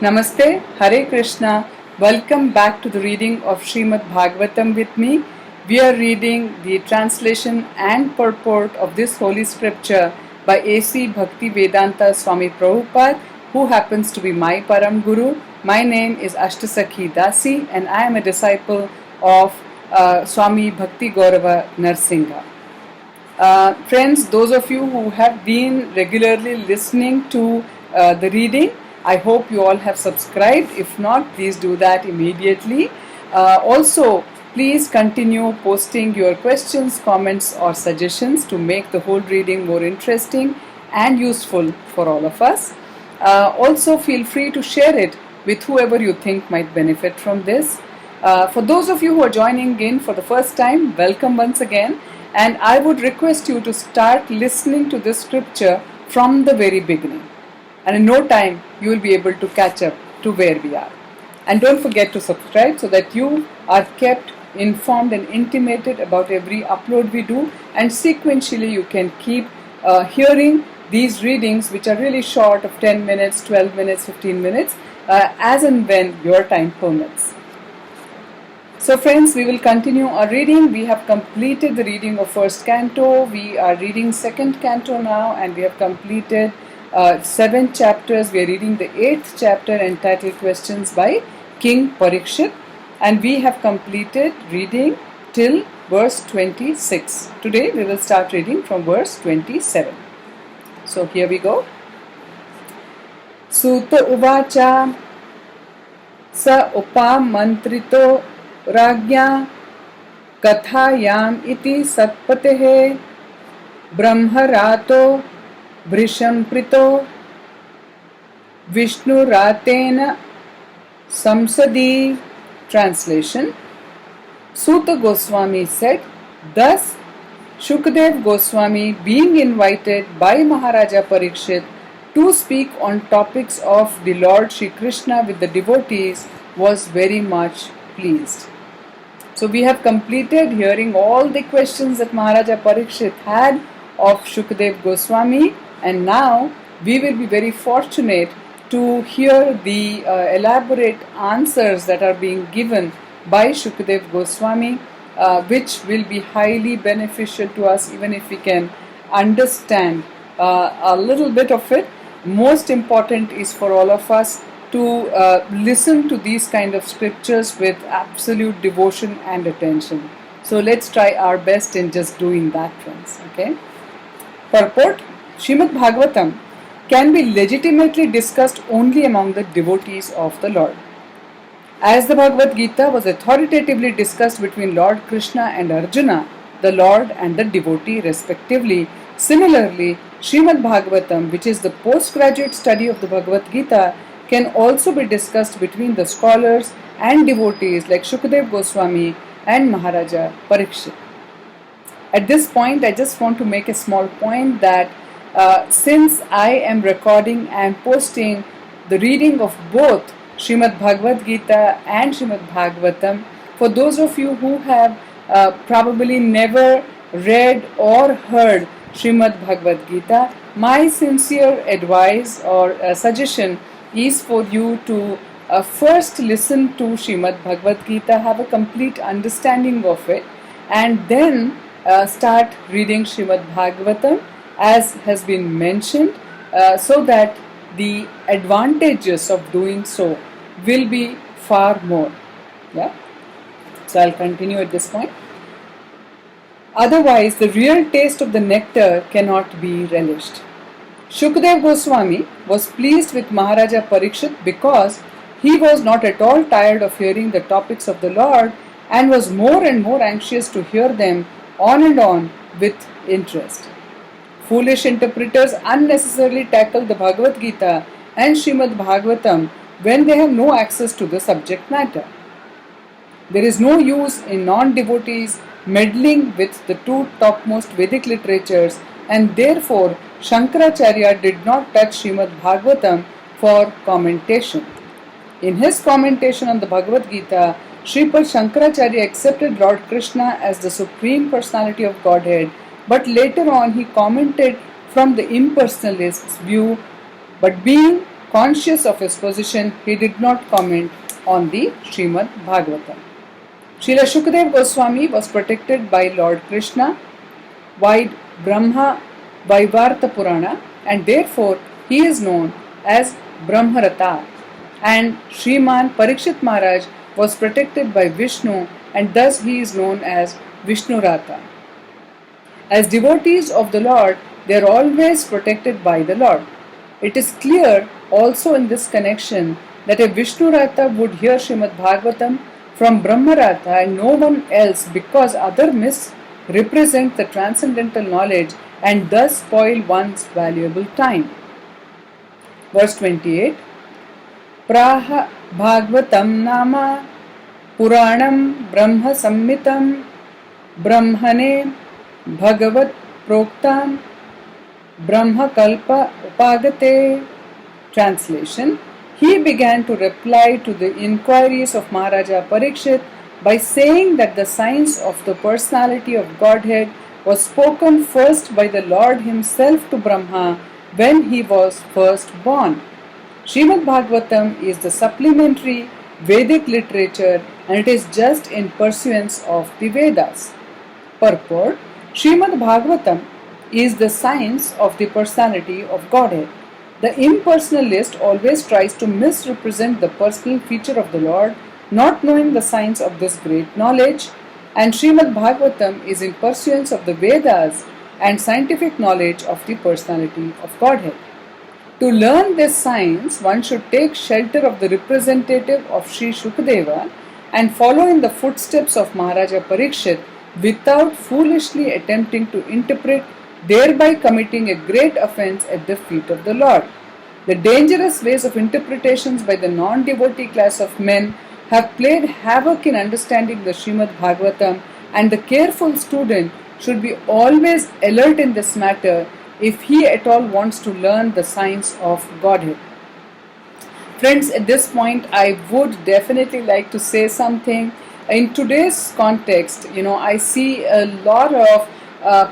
Namaste, Hare Krishna. Welcome back to the reading of Srimad Bhagavatam with me. We are reading the translation and purport of this holy scripture by A.C. Bhakti Vedanta Swami Prabhupada, who happens to be my Param Guru. My name is Ashtasakhi Dasi and I am a disciple of Swami Bhakti Gaurava Narsingha. Friends, those of you who have been regularly listening to the reading, I hope you all have subscribed. If not, please do that immediately. Also, please continue posting your questions, comments or suggestions to make the whole reading more interesting and useful for all of us. Also, feel free to share it with whoever you think might benefit from this. For those of you who are joining in for the first time, welcome once again. And I would request you to start listening to this scripture from the very beginning. And in no time, you will be able to catch up to where we are. And don't forget to subscribe so that you are kept informed and intimated about every upload we do. And sequentially, you can keep hearing these readings, which are really short of 10 minutes, 12 minutes, 15 minutes, as and when your time permits. So friends, we will continue our reading. We have completed the reading of first canto. We are reading second canto now and we have completed 7 chapters. We are reading the 8th chapter entitled Questions by King Parikshit, and we have completed reading till verse 26. Today we will start reading from verse 27. So here we go. Suta uvacha sa upamantrito राज्ञा कथायाम इति सत्पतेः ब्रह्मरातो भृशंप्रीतो विष्णुरातेन संसदी. Translation. Suta Goswami said, thus Shukdev Goswami, being invited by Maharaja Parikshit to speak on topics of the Lord Shri Krishna with the devotees, was very much pleased. So we have completed hearing all the questions that Maharaja Parikshit had of Shukdev Goswami, and now we will be very fortunate to hear the elaborate answers that are being given by Shukdev Goswami, which will be highly beneficial to us even if we can understand a little bit of it. Most important is for all of us to listen to these kind of scriptures with absolute devotion and attention. So let's try our best in just doing that, friends. Okay. Purport. Srimad Bhagavatam can be legitimately discussed only among the devotees of the Lord. As the Bhagavad Gita was authoritatively discussed between Lord Krishna and Arjuna, the Lord and the devotee respectively, similarly, Srimad Bhagavatam, which is the postgraduate study of the Bhagavad Gita, can also be discussed between the scholars and devotees like Shukdev Goswami and Maharaja Parikshit. At this point, I just want to make a small point that since I am recording and posting the reading of both Srimad Bhagavad Gita and Srimad Bhagavatam, for those of you who have probably never read or heard Srimad Bhagavad Gita, my sincere advice or suggestion is for you to first listen to Srimad Bhagavad Gita, have a complete understanding of it, and then start reading Srimad Bhagavatam as has been mentioned, so that the advantages of doing so will be far more. Yeah. So I'll continue at this point. Otherwise, the real taste of the nectar cannot be relished. Shukdev Goswami was pleased with Maharaja Parikshit because he was not at all tired of hearing the topics of the Lord and was more and more anxious to hear them on and on with interest. Foolish interpreters unnecessarily tackle the Bhagavad Gita and Srimad Bhagavatam when they have no access to the subject matter. There is no use in non-devotees meddling with the two topmost Vedic literatures, and therefore Shankaracharya did not touch Srimad Bhagavatam for commentation. In his commentation on the Bhagavad Gita, Sripad Shankaracharya accepted Lord Krishna as the Supreme Personality of Godhead, but later on he commented from the impersonalist's view, but being conscious of his position, he did not comment on the Srimad Bhagavatam. Srila Shukadeva Goswami was protected by Lord Krishna by Brahma Vaivarta Purana, and therefore he is known as Brahmarata. And Sriman Parikshit Maharaj was protected by Vishnu, and thus he is known as Vishnurata. As devotees of the Lord, they are always protected by the Lord. It is clear also in this connection that a Vishnurata would hear Srimad Bhagavatam from Brahmarata and no one else, because other myths represent the transcendental knowledge and thus spoil one's valuable time. Verse 28. Praha Bhagavatam Nama Puranam Brahma Sammitam Brahmane Bhagavat Proktam Brahma Kalpa Upagate. Translation. He began to reply to the inquiries of Maharaja Parikshit by saying that the science of the personality of Godhead was spoken first by the Lord himself to Brahma when he was first born. Srimad Bhagavatam is the supplementary Vedic literature and it is just in pursuance of the Vedas. Purport. Srimad Bhagavatam is the science of the personality of Godhead. The impersonalist always tries to misrepresent the personal feature of the Lord, not knowing the science of this great knowledge, and Srimad Bhagavatam is in pursuance of the Vedas and scientific knowledge of the personality of Godhead. To learn this science, one should take shelter of the representative of Sri Shukadeva and follow in the footsteps of Maharaja Parikshit without foolishly attempting to interpret, thereby committing a great offense at the feet of the Lord. The dangerous ways of interpretations by the non-devotee class of men have played havoc in understanding the Srimad Bhagavatam, and the careful student should be always alert in this matter if he at all wants to learn the science of Godhead. Friends, at this point I would definitely like to say something. In today's context, I see a lot of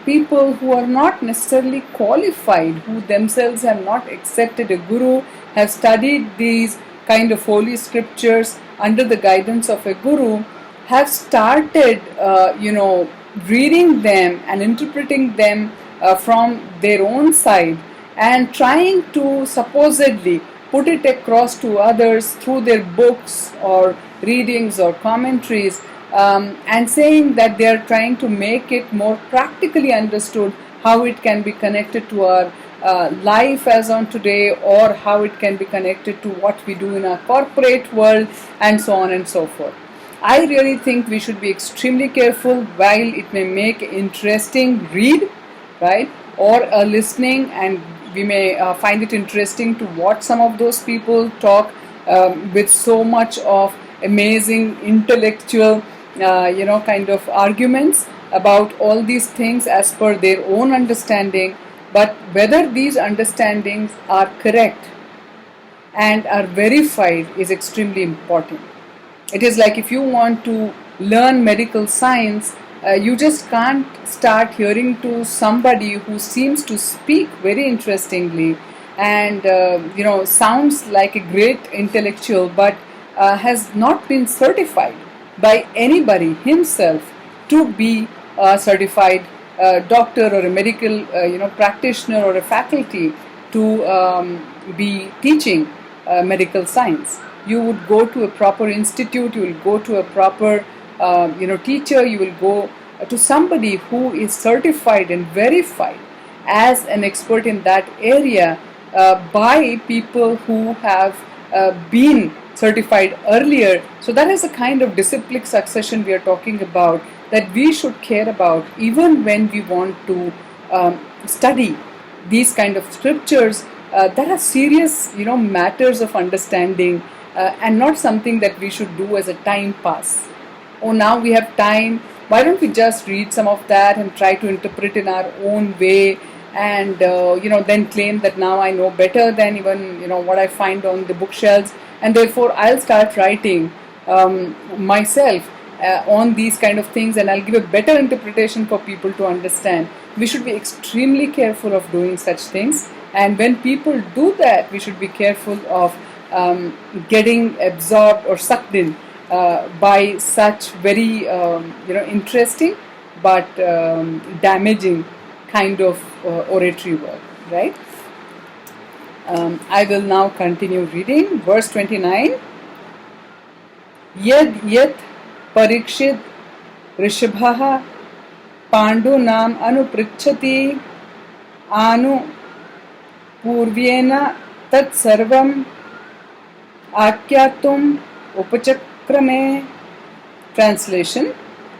people who are not necessarily qualified, who themselves have not accepted a guru, have studied these kind of holy scriptures under the guidance of a guru, have started, reading them and interpreting them from their own side and trying to supposedly put it across to others through their books or readings or commentaries, and saying that they are trying to make it more practically understood, how it can be connected to our life as on today, or how it can be connected to what we do in our corporate world, and so on and so forth. I really think we should be extremely careful. While it may make interesting read, right, or listening, and we may find it interesting to watch some of those people talk with so much of amazing intellectual kind of arguments about all these things as per their own understanding, but whether these understandings are correct and are verified is extremely important. It is like if you want to learn medical science, you just can't start hearing to somebody who seems to speak very interestingly and sounds like a great intellectual, but has not been certified by anybody himself to be a certified doctor or a medical practitioner or a faculty to be teaching medical science. You would go to a proper institute, you will go to a proper teacher, you will go to somebody who is certified and verified as an expert in that area by people who have been certified earlier. So that is the kind of disciplic succession we are talking about, that we should care about even when we want to study these kind of scriptures that are serious matters of understanding, and not something that we should do as a time pass. Oh, now we have time, why don't we just read some of that and try to interpret in our own way, and then claim that now I know better than even what I find on the bookshelves, and therefore I'll start writing myself on these kind of things, and I'll give a better interpretation for people to understand. We should be extremely careful of doing such things, And when people do that, we should be careful of getting absorbed or sucked in by such very interesting but damaging kind of oratory work, right? I will now continue reading verse 29. Yad yat parikshit rishabha पांडूनाम अनुपृच्छति आनु पूर्वेण तत्सर्वं आख्यातुम उपचक्रमे. Translation: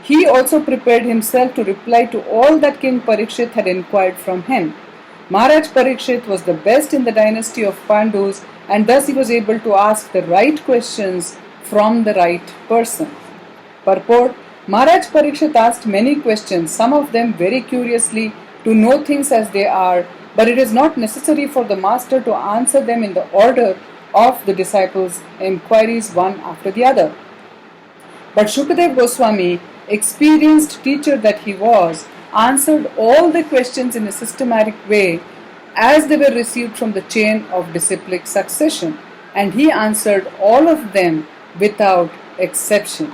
He also prepared himself to reply to all that King Parikshit had inquired from him. Maharaj Parikshit was the best in the dynasty of Pandus, and thus he was able to ask the right questions from the right person. Purport: Maharaj Parikshit asked many questions, some of them very curiously, to know things as they are, but it is not necessary for the master to answer them in the order of the disciples' inquiries one after the other. But Shukadev Goswami, experienced teacher that he was, answered all the questions in a systematic way as they were received from the chain of disciplic succession, and he answered all of them without exception.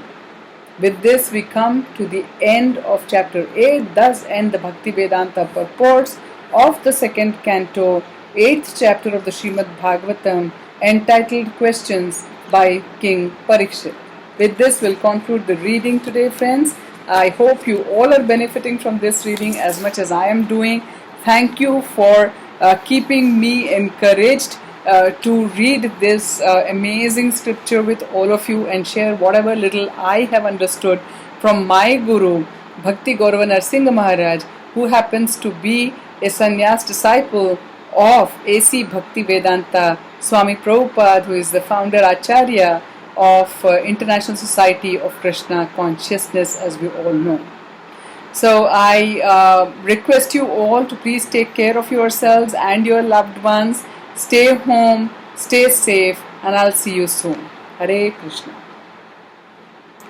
With this, we come to the end of chapter 8. Thus end the Bhakti Vedanta purports of the second canto, 8th chapter of the Srimad Bhagavatam, entitled Questions by King Parikshit. With this, we'll conclude the reading today, friends. I hope you all are benefiting from this reading as much as I am doing. Thank you for keeping me encouraged to read this amazing scripture with all of you and share whatever little I have understood from my Guru, Bhakti Gaurava Narsingha Maharaj, who happens to be a sannyas disciple of A.C. Bhakti Vedanta Swami Prabhupada, who is the founder Acharya of International Society of Krishna Consciousness, as we all know. So I request you all to please take care of yourselves and your loved ones. Stay home, stay safe, and I'll see you soon. Hare Krishna.